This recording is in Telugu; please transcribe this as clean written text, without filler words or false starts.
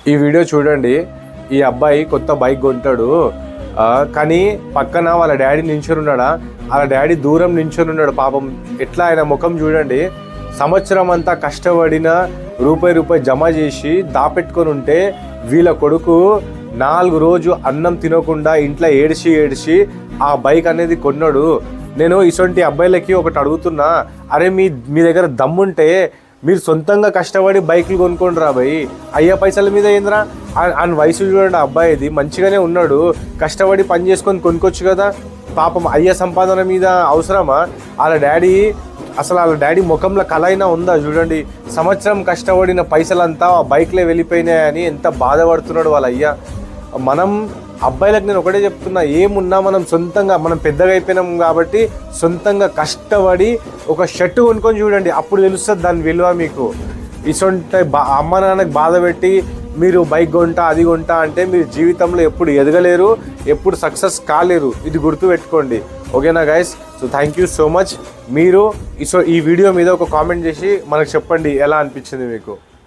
ఈ వీడియో చూడండి. ఈ అబ్బాయి కొత్త బైక్ కొంటాడు, కానీ పక్కన వాళ్ళ డాడీ నించొని ఉన్నాడా, వాళ్ళ డాడీ దూరం నించొని ఉన్నాడు. పాపం ఎట్లా ఆయన ముఖం చూడండి. సంవత్సరం అంతా కష్టపడిన రూపాయి జమ చేసి దాపెట్టుకొని ఉంటే వీళ్ళ కొడుకు 4 రోజు అన్నం తినకుండా ఇంట్లో ఏడిచి ఆ బైక్ అనేది కొన్నాడు. నేను ఇటువంటి అబ్బాయిలకి ఒకటి అడుగుతున్నా, అరే మీ దగ్గర దమ్ముంటే మీరు సొంతంగా కష్టపడి బైక్లు కొనుక్కోండి రా భయ్. అయ్యా పైసల మీద ఏంద్రా? ఆయన వయసు చూడండి, అబ్బాయిది మంచిగానే ఉన్నాడు, కష్టపడి పని చేసుకొని కొనుక్కోవచ్చు కదా. పాపం అయ్య సంపాదన మీద అవసరమా? వాళ్ళ డాడీ ముఖంలో కళ అయినా ఉందా చూడండి. సంవత్సరం కష్టపడిన పైసలంతా ఆ బైక్లే వెళ్ళిపోయినాయని ఎంత బాధపడుతున్నాడు వాళ్ళ అయ్య. మనం అబ్బాయిలకు నేను ఒకటే చెప్తున్నా, ఏమున్నా మనం పెద్దగా అయిపోయినాం కాబట్టి సొంతంగా కష్టపడి ఒక షర్టు కొనుక్కొని చూడండి, అప్పుడు తెలుస్తుంది దాని విలువ మీకు. ఇసొంటి అమ్మ నాన్నకి బాధ పెట్టి మీరు బైక్ కొంటా అది కొంటా అంటే మీరు జీవితంలో ఎప్పుడు ఎదగలేరు, ఎప్పుడు సక్సెస్ కాలేరు. ఇది గుర్తుపెట్టుకోండి. ఓకేనా guys? So thank you so much. మీరు ఈ వీడియో మీద ఒక కామెంట్ చేసి మనకు చెప్పండి ఎలా అనిపించింది మీకు.